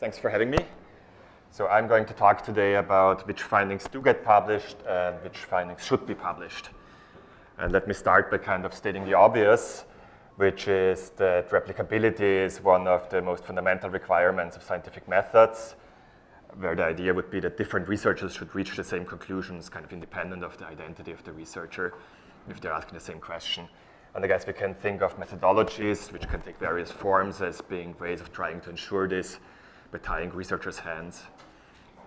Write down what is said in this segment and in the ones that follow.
Thanks for having me. So I'm going to talk today about which findings do get published and which findings should be published. And let me start by kind of stating the obvious, which is that replicability is one of the most fundamental requirements of scientific methods, where the idea would be that different researchers should reach the same conclusions, kind of independent of the identity of the researcher, if they're asking the same question. And I guess we can think of methodologies, which can take various forms, as being ways of trying to ensure this by tying researchers' hands.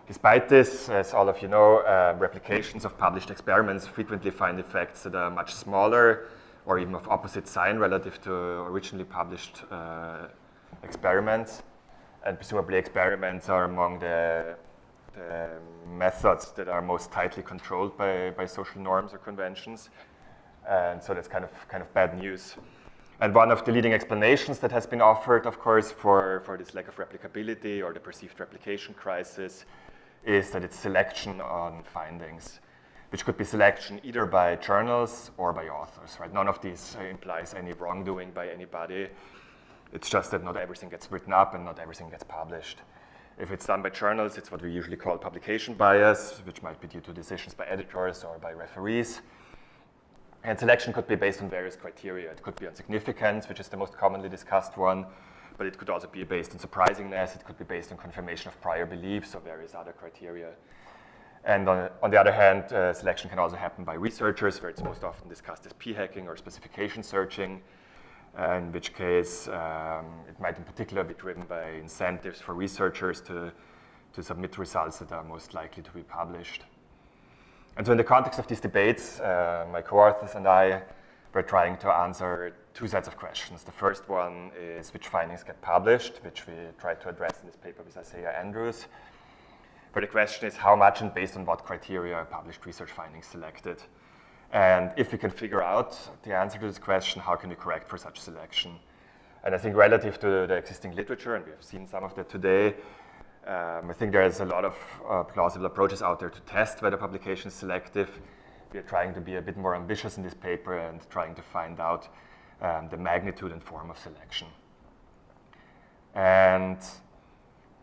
Despite this, as all of you know, replications of published experiments frequently find effects that are much smaller or even of opposite sign relative to originally published experiments. And presumably experiments are among the methods that are most tightly controlled by social norms or conventions. And so that's kind of bad news. And one of the leading explanations that has been offered, of course, for this lack of replicability or the perceived replication crisis is that it's selection on findings, which could be selection either by journals or by authors, right? None of these implies any wrongdoing by anybody. It's just that not everything gets written up and not everything gets published. If it's done by journals, it's what we usually call publication bias, which might be due to decisions by editors or by referees. And selection could be based on various criteria. It could be on significance, which is the most commonly discussed one, but it could also be based on surprisingness. It could be based on confirmation of prior beliefs or various other criteria. And on the other hand, selection can also happen by researchers, where it's most often discussed as p-hacking or specification searching, in which case it might in particular be driven by incentives for researchers to submit results that are most likely to be published. And so in the context of these debates, my co-authors and I were trying to answer two sets of questions. The first one is which findings get published, which we tried to address in this paper with Isaiah Andrews. But the question is how much and based on what criteria are published research findings selected. And if we can figure out the answer to this question, how can we correct for such selection? And I think relative to the existing literature, and we have seen some of that today, I think there's a lot of plausible approaches out there to test whether publication is selective. We are trying to be a bit more ambitious in this paper and trying to find out the magnitude and form of selection. And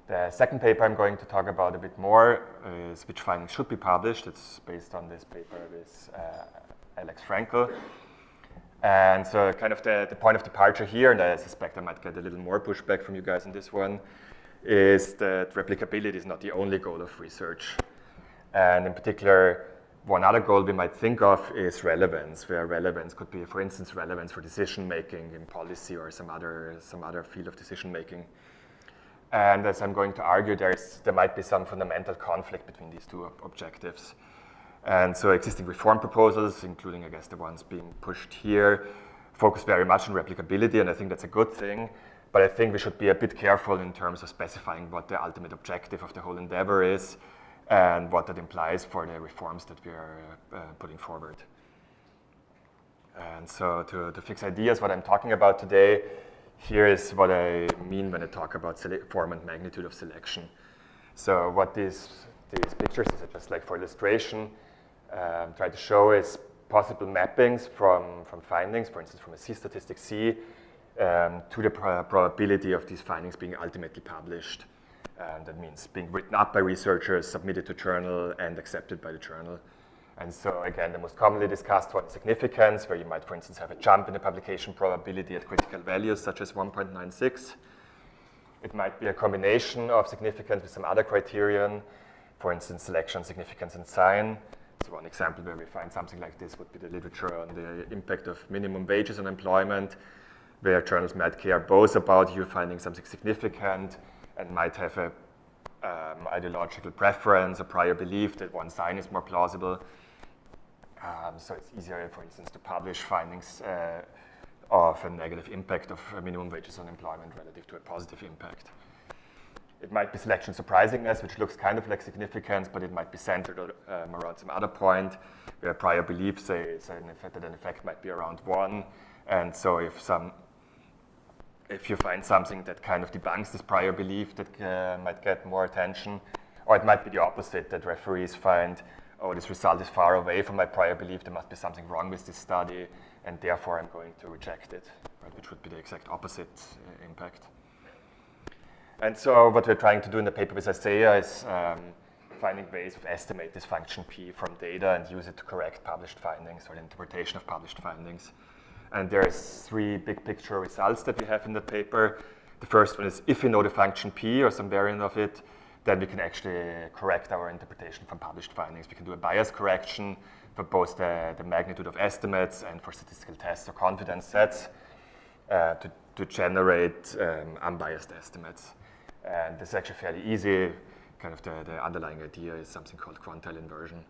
the second paper I'm going to talk about a bit more is which findings should be published. It's based on this paper with Alex Frankel. And so kind of the point of departure here, and I suspect I might get a little more pushback from you guys on this one, is that replicability is not the only goal of research. And in particular, one other goal we might think of is relevance, where relevance could be, for instance, relevance for decision-making in policy or some other field of decision-making. And as I'm going to argue, there might be some fundamental conflict between these two objectives. And so existing reform proposals, including, I guess, the ones being pushed here, focus very much on replicability, and I think that's a good thing. But I think we should be a bit careful in terms of specifying what the ultimate objective of the whole endeavor is and what that implies for the reforms that we are putting forward. And so to fix ideas, what I'm talking about today, here is what I mean when I talk about form and magnitude of selection. So what these pictures, these are just like for illustration, try to show is possible mappings from findings, for instance, from a C statistic C, to the probability of these findings being ultimately published. And that means being written up by researchers, submitted to journal, and accepted by the journal. And so again, the most commonly discussed one is significance, where you might, for instance, have a jump in the publication probability at critical values, such as 1.96. It might be a combination of significance with some other criterion, for instance, selection, significance, and sign. So one example where we find something like this would be the literature on the impact of minimum wages on employment, where journals might care both about you finding something significant and might have a ideological preference, a prior belief that one sign is more plausible. So it's easier, for instance, to publish findings of a negative impact of minimum wages on employment relative to a positive impact. It might be selection surprisingness, which looks kind of like significance, but it might be centered around some other point, where prior belief says that an effect might be around 1. And so if you find something that kind of debunks this prior belief, that might get more attention. Or it might be the opposite, that referees find, oh, this result is far away from my prior belief, there must be something wrong with this study, and therefore I'm going to reject it, right, which would be the exact opposite impact. And so what we're trying to do in the paper with Isaiah is finding ways of estimate this function p from data and use it to correct published findings or the interpretation of published findings. And there's 3 big picture results that we have in the paper. The first one is if we know the function p or some variant of it, then we can actually correct our interpretation from published findings. We can do a bias correction for both the magnitude of estimates and for statistical tests or confidence sets to generate unbiased estimates. And this is actually fairly easy. Kind of the underlying idea is something called quantile inversion.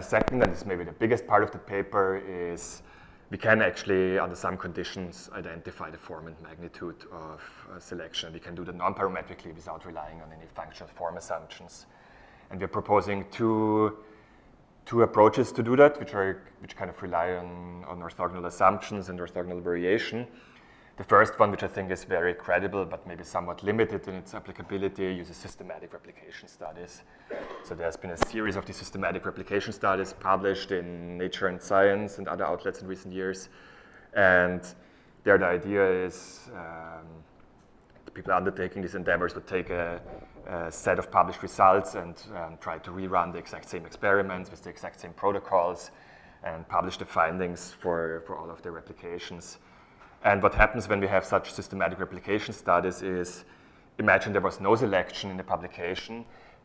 Second, and this is maybe the biggest part of the paper, is we can actually, under some conditions, identify the form and magnitude of selection. We can do that non-parametrically without relying on any functional form assumptions. And we're proposing two approaches to do that, which kind of rely on orthogonal assumptions and orthogonal variation. The first one, which I think is very credible, but maybe somewhat limited in its applicability, uses systematic replication studies. So there's been a series of these systematic replication studies published in Nature and Science and other outlets in recent years. And there the idea is the people undertaking these endeavors would take a set of published results and try to rerun the exact same experiments with the exact same protocols and publish the findings for all of their replications. And what happens when we have such systematic replication studies is, imagine there was no selection in the publication,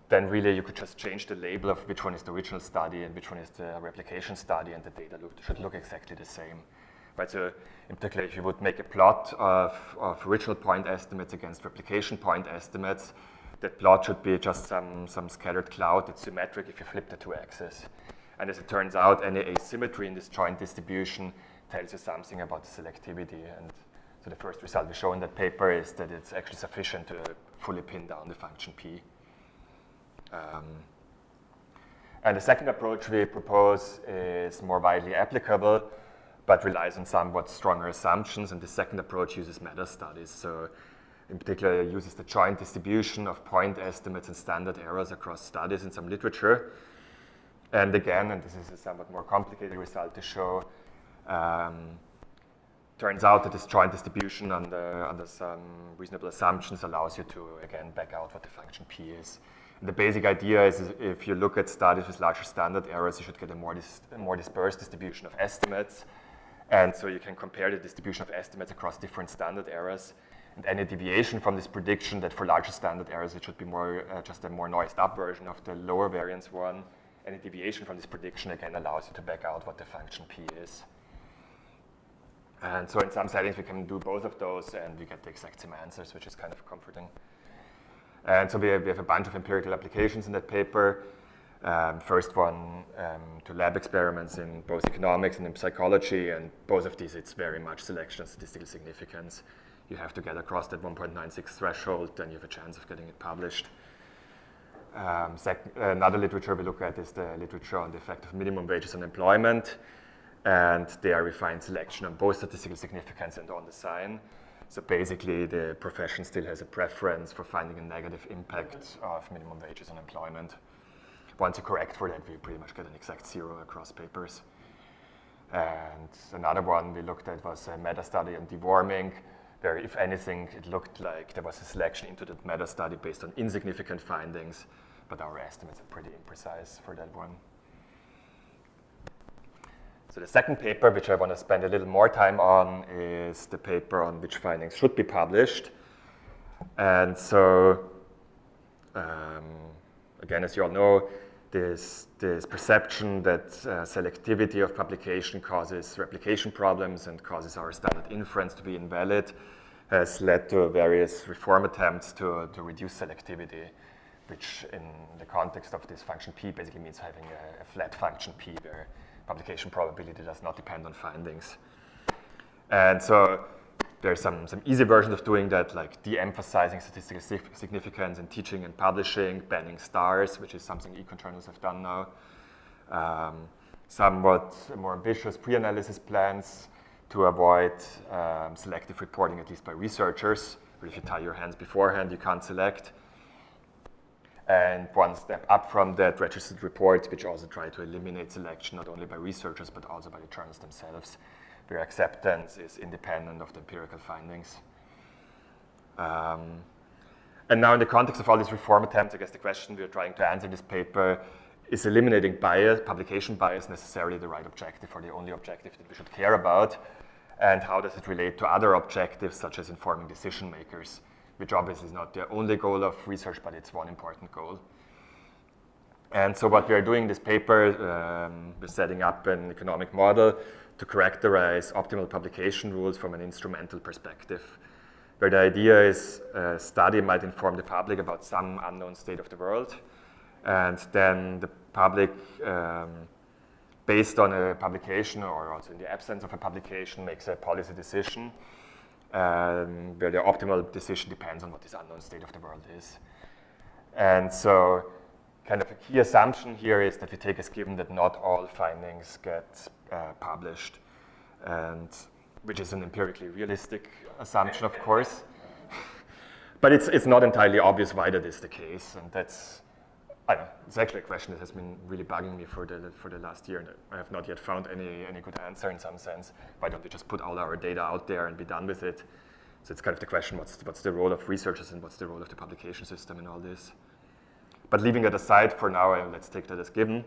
then really you could just change the label of which one is the original study and which one is the replication study, and the data should look exactly the same. Right, so in particular, if you would make a plot of original point estimates against replication point estimates, that plot should be just some scattered cloud that's symmetric if you flip the 2 axes. And as it turns out, any asymmetry in this joint distribution tells you something about the selectivity. And so the first result we show in that paper is that it's actually sufficient to fully pin down the function p. And the second approach we propose is more widely applicable, but relies on somewhat stronger assumptions. And the second approach uses meta-studies. So in particular, it uses the joint distribution of point estimates and standard errors across studies in some literature. And again, and this is a somewhat more complicated result to show, turns out that this joint distribution under some reasonable assumptions allows you to, again, back out what the function p is. And the basic idea is if you look at studies with larger standard errors, you should get a more dispersed distribution of estimates. And so you can compare the distribution of estimates across different standard errors. And any deviation from this prediction that for larger standard errors, it should be more just a more noised up version of the lower variance one. Any deviation from this prediction, again, allows you to back out what the function p is. And so in some settings, we can do both of those, and we get the exact same answers, which is kind of comforting. And so we have a bunch of empirical applications in that paper. First one to lab experiments in both economics and in psychology, and both of these, it's very much selection and statistical significance. You have to get across that 1.96 threshold, then you have a chance of getting it published. Another literature we look at is the literature on the effect of minimum wages on employment. And there we find selection on both statistical significance and on the sign. So basically, the profession still has a preference for finding a negative impact of minimum wages on employment. Once you correct for that, we pretty much get an exact 0 across papers. And another one we looked at was a meta-study on deworming, where, if anything, it looked like there was a selection into that meta-study based on insignificant findings, but our estimates are pretty imprecise for that one. So the second paper, which I want to spend a little more time on, is the paper on which findings should be published. And so, again, as you all know, this perception that selectivity of publication causes replication problems and causes our standard inference to be invalid has led to various reform attempts to reduce selectivity, which in the context of this function p basically means having a flat function p where publication probability does not depend on findings. And so there's some easy versions of doing that, like de-emphasizing statistical significance in teaching and publishing, banning stars, which is something econ journals have done now. Somewhat more ambitious pre-analysis plans to avoid selective reporting, at least by researchers. But if you tie your hands beforehand, you can't select. And one step up from that, registered reports, which also try to eliminate selection not only by researchers, but also by the journals themselves, where acceptance is independent of the empirical findings. And now in the context of all these reform attempts, I guess the question we are trying to answer in this paper is eliminating bias, publication bias, necessarily the right objective or the only objective that we should care about? And how does it relate to other objectives, such as informing decision makers, which obviously is not the only goal of research, but it's one important goal. And so what we are doing in this paper, we're setting up an economic model to characterize optimal publication rules from an instrumental perspective, where the idea is a study might inform the public about some unknown state of the world, and then the public, based on a publication or also in the absence of a publication, makes a policy decision, where the optimal decision depends on what this unknown state of the world is. And so kind of a key assumption here is that we take as given that not all findings get published, and which is an empirically realistic assumption, of course. But it's not entirely obvious why that is the case, and that's, I don't know, it's actually a question that has been really bugging me for the last year, and I have not yet found any good answer in some sense. Why don't we just put all our data out there and be done with it? So it's kind of the question, what's the role of researchers and what's the role of the publication system in all this? But leaving it aside for now, let's take that as given.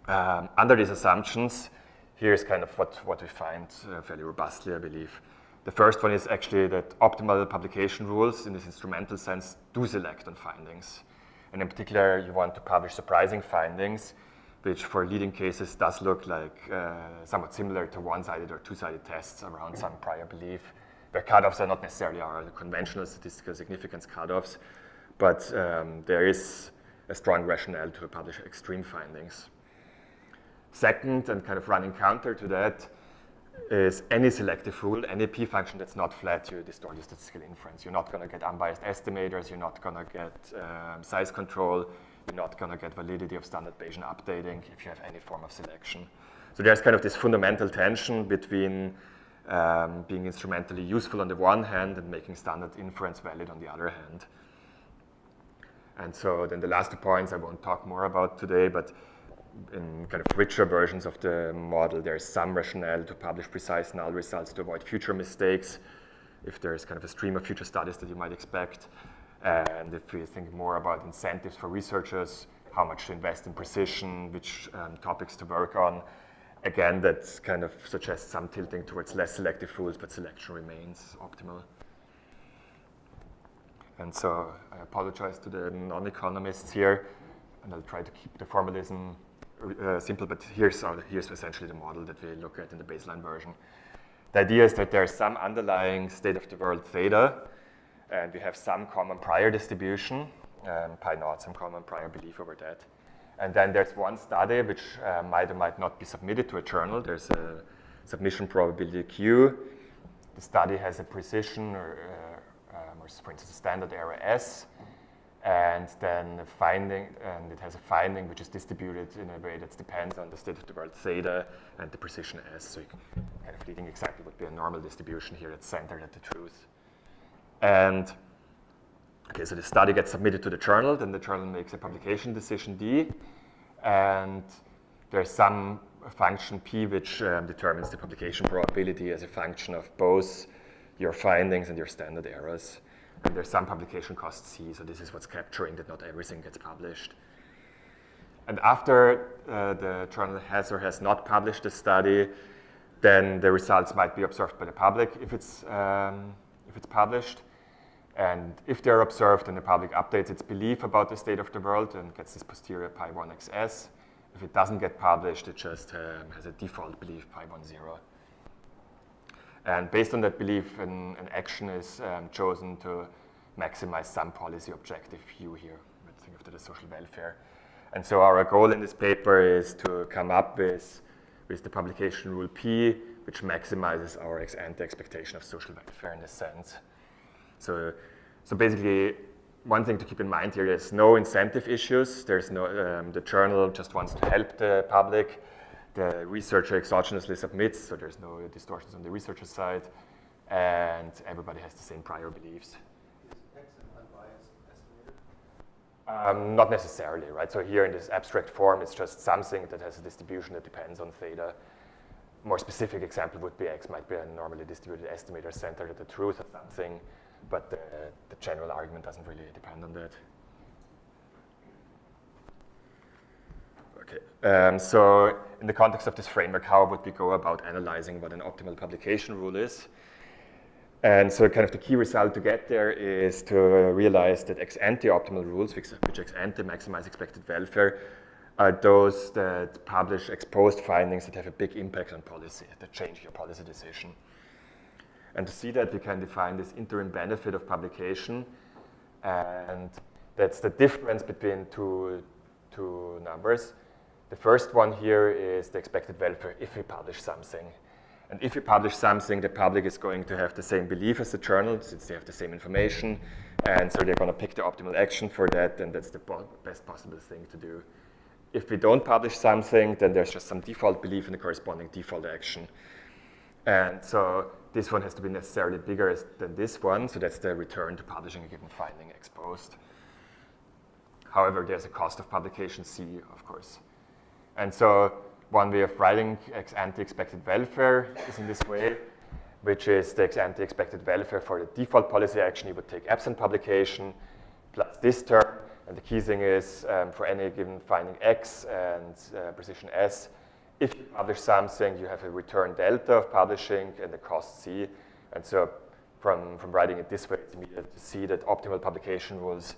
Under these assumptions, here's kind of what we find fairly robustly, I believe. The first one is actually that optimal publication rules, in this instrumental sense, do select on findings. And in particular, you want to publish surprising findings, which for leading cases does look like somewhat similar to one-sided or two-sided tests around some prior belief, where cutoffs are not necessarily the conventional statistical significance cutoffs, but there is a strong rationale to publish extreme findings. Second, and kind of running counter to that, is any selective rule, any p-function that's not flat, you distort your statistical inference. You're not going to get unbiased estimators, you're not going to get size control, you're not going to get validity of standard Bayesian updating if you have any form of selection. So there's kind of this fundamental tension between being instrumentally useful on the one hand and making standard inference valid on the other hand. And so then the last 2 points I won't talk more about today, but in kind of richer versions of the model, there's some rationale to publish precise null results to avoid future mistakes, if there's kind of a stream of future studies that you might expect. And if we think more about incentives for researchers, how much to invest in precision, which topics to work on, again, that kind of suggests some tilting towards less selective rules, but selection remains optimal. And so I apologize to the non-economists here, and I'll try to keep the formalism simple, but here's essentially the model that we look at in the baseline version. The idea is that there's some underlying state of the world theta, and we have some common prior distribution, pi naught, some common prior belief over that. And then there's one study which might or might not be submitted to a journal. There's a submission probability Q. The study has a precision or for instance, a standard error S, and then a finding, and it has a finding which is distributed in a way that depends on the state of the world theta and the precision S. So you can kind of leading exactly would be a normal distribution here that's centered at the truth. And okay, so the study gets submitted to the journal, then the journal makes a publication decision D, and there's some function P which determines the publication probability as a function of both your findings and your standard errors. And there's some publication cost C, so this is what's capturing that not everything gets published. And after the journal has or has not published the study, then the results might be observed by the public if it's published. And if they're observed, then the public updates its belief about the state of the world and gets this posterior pi 1xs. If it doesn't get published, it just has a default belief pi 1 0. And based on that belief, an action is chosen to maximize some policy objective U here. Let's think of that as social welfare. And so our goal in this paper is to come up with the publication rule P, which maximizes our ex-ante expectation of social welfare in this sense. So basically, one thing to keep in mind here is no incentive issues. There's no, the journal just wants to help the public. The researcher exogenously submits, so there's no distortions on the researcher side, and everybody has the same prior beliefs. Is X an unbiased estimator? Not necessarily, right? So here in this abstract form, it's just something that has a distribution that depends on theta. More specific example would be X might be a normally distributed estimator centered at the truth or something, but the general argument doesn't really depend on that. Okay, so in the context of this framework, how would we go about analyzing what an optimal publication rule is? And so kind of the key result to get there is to realize that ex-ante optimal rules, which ex-ante maximize expected welfare, are those that publish exposed findings that have a big impact on policy, that change your policy decision. And to see that, we can define this interim benefit of publication, and that's the difference between two numbers. The first one here is the expected welfare if we publish something. And if you publish something, the public is going to have the same belief as the journal, since they have the same information, and so they're going to pick the optimal action for that, and that's the best possible thing to do. If we don't publish something, then there's just some default belief in the corresponding default action. And so this one has to be necessarily bigger than this one, so that's the return to publishing a given finding exposed. However, there's a cost of publication C, of course. And so one way of writing ex-ante expected welfare is in this way, which is the ex-ante expected welfare for the default policy action. You would take absent publication plus this term. And the key thing is for any given finding X and precision S, if you publish something, you have a return delta of publishing and the cost C. And so from writing it this way, it's immediate to see that optimal publication rules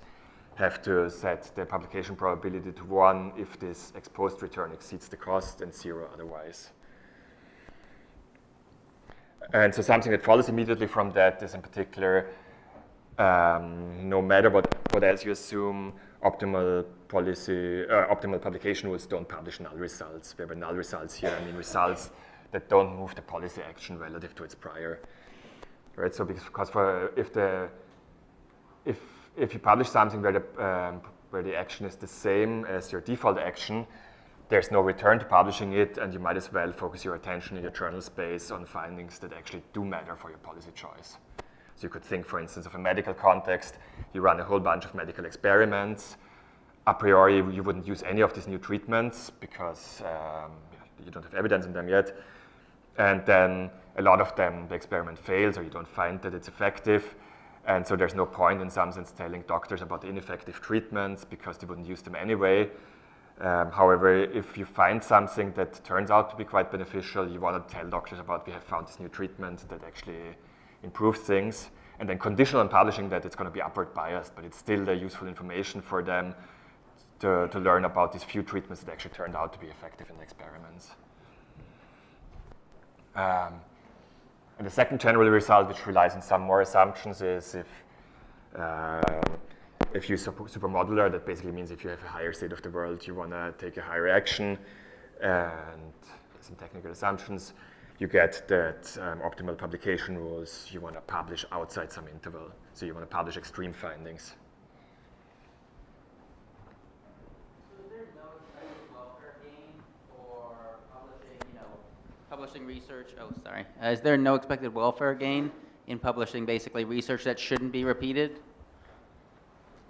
have to set the publication probability to 1 if this exposed return exceeds the cost and 0 otherwise. And so something that follows immediately from that is in particular, no matter what else you assume, optimal publication rules don't publish null results. Where by null results here, I mean results that don't move the policy action relative to its prior. Right? So because if you publish something where the action is the same as your default action, there's no return to publishing it, and you might as well focus your attention in your journal space on findings that actually do matter for your policy choice. So you could think, for instance, of a medical context. You run a whole bunch of medical experiments. A priori, you wouldn't use any of these new treatments because you don't have evidence on them yet. And then a lot of them, the experiment fails, or you don't find that it's effective. And so there's no point, in some sense, telling doctors about the ineffective treatments because they wouldn't use them anyway. However, if you find something that turns out to be quite beneficial, you want to tell doctors about, we have found this new treatment that actually improves things. And then conditional on publishing that, it's going to be upward biased, but it's still the useful information for them to learn about these few treatments that actually turned out to be effective in the experiments. And the second general result, which relies on some more assumptions, is if you supermodular, that basically means if you have a higher state of the world, you want to take a higher action, and some technical assumptions, you get that optimal publication rules, you want to publish outside some interval. So you want to publish extreme findings. Publishing research, is there no expected welfare gain in publishing basically research that shouldn't be repeated?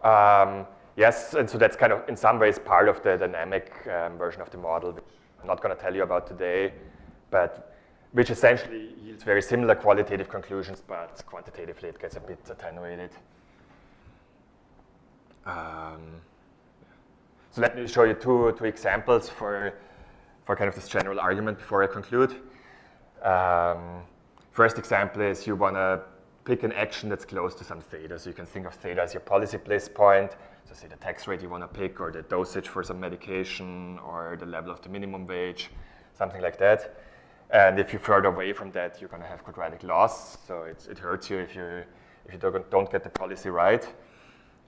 Yes, and so that's kind of in some ways part of the dynamic version of the model, which I'm not going to tell you about today, but which essentially yields very similar qualitative conclusions, but quantitatively it gets a bit attenuated. So let me show you two examples for kind of this general argument before I conclude. First example is you want to pick an action that's close to some theta. So you can think of theta as your policy bliss point. So say the tax rate you want to pick, or the dosage for some medication, or the level of the minimum wage, something like that. And if you're further away from that, you're going to have quadratic loss. So it hurts you if you don't get the policy right.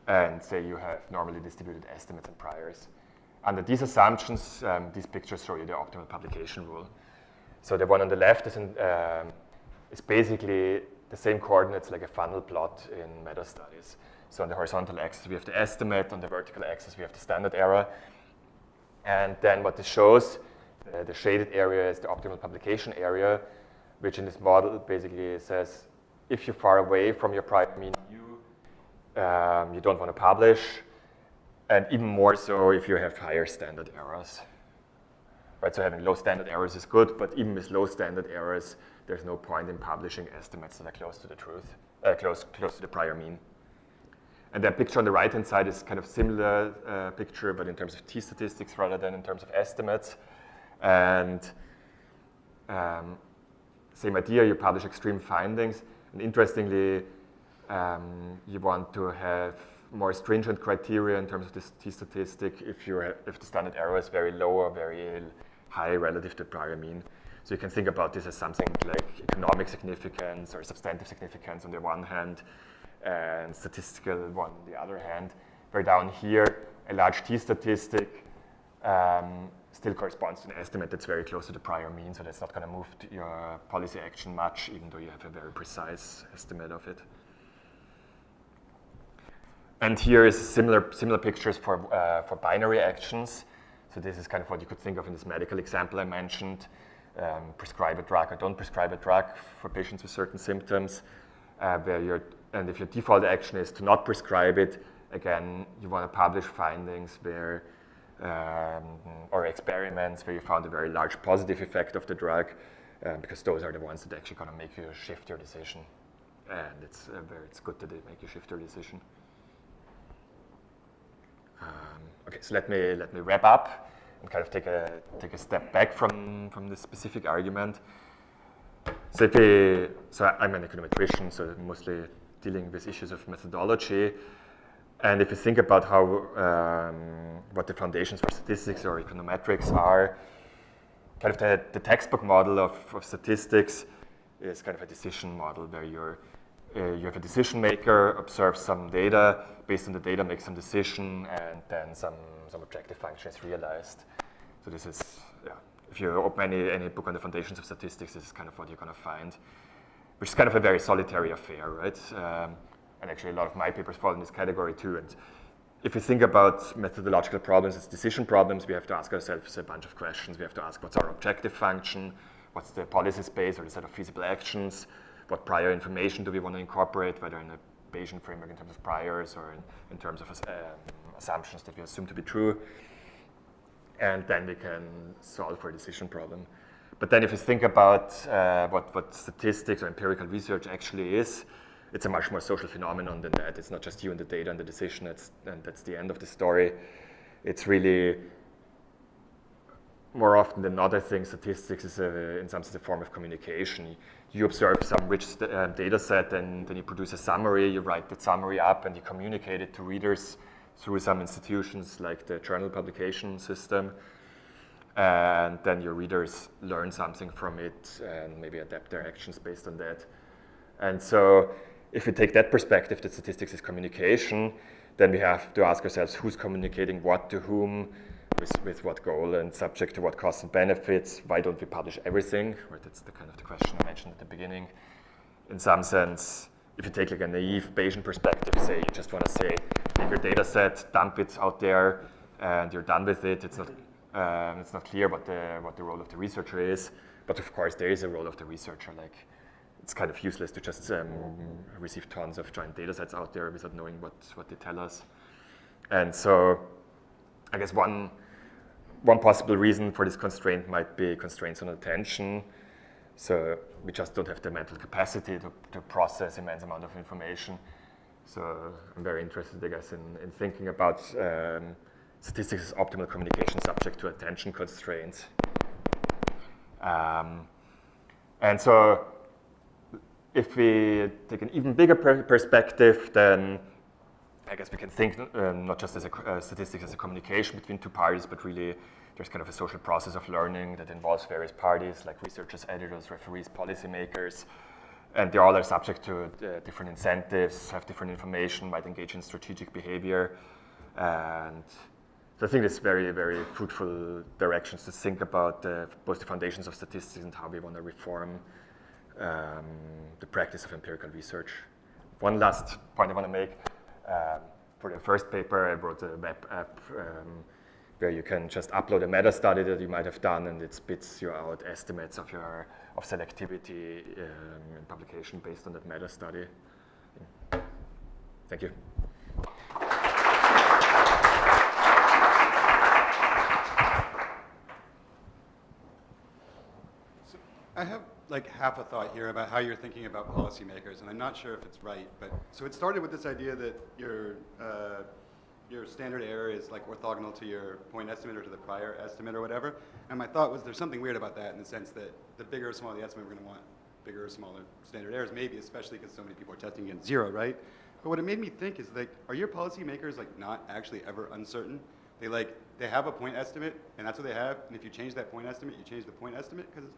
And say you have normally distributed estimates and priors. Under these assumptions, these pictures show you the optimal publication rule. So the one on the left is basically the same coordinates like a funnel plot in meta studies. So on the horizontal axis, we have the estimate. On the vertical axis, we have the standard error. And then what this shows, the shaded area is the optimal publication area, which in this model basically says, if you're far away from your prior mean you don't want to publish. And even more so if you have higher standard errors. Right, so having low standard errors is good, but even with low standard errors, there's no point in publishing estimates that are close to the truth. close to the prior mean. And the picture on the right-hand side is kind of similar picture, but in terms of t-statistics rather than in terms of estimates. And same idea, you publish extreme findings. And interestingly, you want to have more stringent criteria in terms of this t-statistic if the standard error is very low or very high relative to prior mean. So you can think about this as something like economic significance or substantive significance on the one hand, and statistical one on the other hand. Where down here, a large t-statistic still corresponds to an estimate that's very close to the prior mean, so that's not going to move your policy action much, even though you have a very precise estimate of it. And here is similar pictures for binary actions. So this is kind of what you could think of in this medical example I mentioned. Prescribe a drug or don't prescribe a drug for patients with certain symptoms. And if your default action is to not prescribe it, again, you want to publish findings where, or experiments where you found a very large positive effect of the drug, because those are the ones that are actually going to make you shift your decision. And it's good that they make you shift your decision. Okay, so let me wrap up and kind of take a step back from this specific argument. So I'm an econometrician, so mostly dealing with issues of methodology. And if you think about how what the foundations for statistics or econometrics are, kind of the textbook model of statistics is kind of a decision model where you have a decision maker, observes some data, based on the data makes some decision, and then some objective function is realized. So this is, if you open any book on the foundations of statistics, this is kind of what you're going to find, which is kind of a very solitary affair, right? And actually a lot of my papers fall in this category too. And if we think about methodological problems as decision problems, we have to ask ourselves a bunch of questions. We have to ask, what's our objective function? What's the policy space or the set of feasible actions? What prior information do we want to incorporate, whether in a Bayesian framework in terms of priors or in terms of assumptions that we assume to be true. And then we can solve for a decision problem. But then if you think about what statistics or empirical research actually is, it's a much more social phenomenon than that. It's not just you and the data and the decision, and that's the end of the story. It's really, more often than not, I think statistics is in some sense a form of communication. You observe some rich data set, and then you produce a summary, you write that summary up, and you communicate it to readers through some institutions like the journal publication system. And then your readers learn something from it and maybe adapt their actions based on that. And so if we take that perspective that statistics is communication, then we have to ask ourselves who's communicating what to whom, with what goal and subject to what costs and benefits. Why don't we publish everything? Right, that's the kind of the question I mentioned at the beginning. In some sense, if you take like a naive Bayesian perspective, say you just want to say, take your data set, dump it out there, and you're done with it. It's not clear what the role of the researcher is, but of course there is a role of the researcher. Like, it's kind of useless to just receive tons of giant data sets out there without knowing what they tell us. And so I guess one possible reason for this constraint might be constraints on attention. So we just don't have the mental capacity to process immense amount of information. So I'm very interested, I guess, in thinking about statistics as optimal communication subject to attention constraints. And so if we take an even bigger perspective, then I guess we can think not just as statistics as a communication between two parties, but really there's kind of a social process of learning that involves various parties like researchers, editors, referees, policymakers, and they all are subject to different incentives, have different information, might engage in strategic behavior. And so I think it's very, very fruitful directions to think about both the foundations of statistics and how we want to reform the practice of empirical research. One last point I want to make. For the first paper, I wrote a web app where you can just upload a meta study that you might have done, and it spits you out estimates of selectivity in publication based on that meta study. Thank you. I have like half a thought here about how you're thinking about policymakers, and I'm not sure if it's right. But so it started with this idea that your standard error is like orthogonal to your point estimate or to the prior estimate or whatever. And my thought was there's something weird about that in the sense that the bigger or smaller the estimate, we're going to want bigger or smaller standard errors, maybe especially because so many people are testing against zero, right? But what it made me think is like, are your policymakers like not actually ever uncertain? They have a point estimate, and that's what they have. And if you change that point estimate, you change the point estimate, because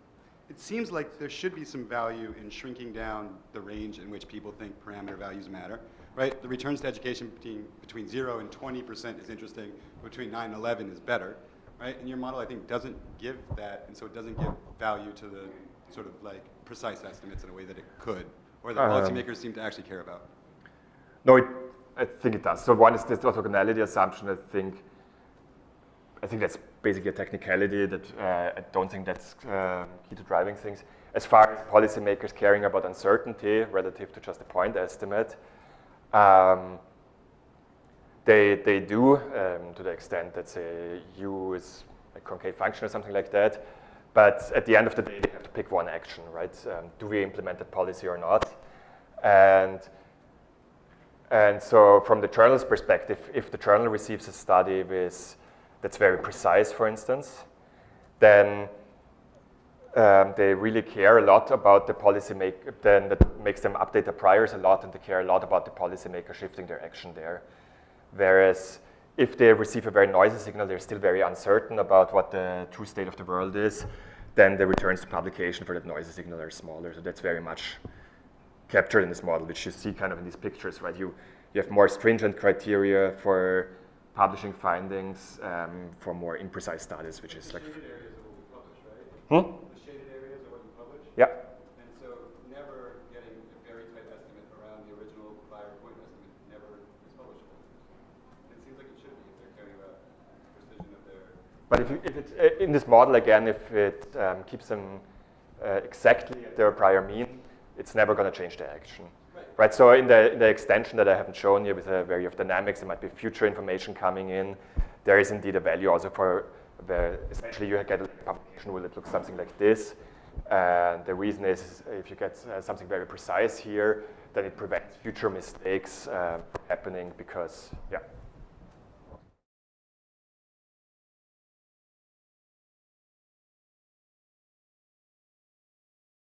it seems like there should be some value in shrinking down the range in which people think parameter values matter, right? The returns to education between 0 and 20% is interesting. Between 9 and 11 is better, right? And your model, I think, doesn't give that, and so it doesn't give value to the sort of like precise estimates in a way that it could, or that policymakers seem to actually care about. No, I think it does. So one is this orthogonality assumption. I think that's basically a technicality that I don't think that's key to driving things. As far as policymakers caring about uncertainty relative to just a point estimate, they do to the extent that say U is a concave function or something like that. But at the end of the day, they have to pick one action, right? Do we implement that policy or not? And so from the journal's perspective, if the journal receives a study that's very precise, for instance, then they really care a lot about the policymaker, then that makes them update their priors a lot, and they care a lot about the policymaker shifting their action there. Whereas if they receive a very noisy signal, they're still very uncertain about what the true state of the world is, then the returns to publication for that noisy signal are smaller. So that's very much captured in this model, which you see kind of in these pictures, right? You have more stringent criteria for publishing findings for more imprecise studies, which is like... The shaded areas are what we publish, right? The shaded areas are what you publish? Yeah. And so never getting a very tight estimate around the original prior point estimate never is publishable. It seems like it should be if they're caring about precision of their... But if it's in this model, again, if it keeps them exactly at their prior mean, it's never going to change the action. Right, so in the extension that I haven't shown you with a value of dynamics, there might be future information coming in. There is indeed a value also for, essentially you get a publication rule that looks something like this. And the reason is if you get something very precise here, then it prevents future mistakes happening because, yeah.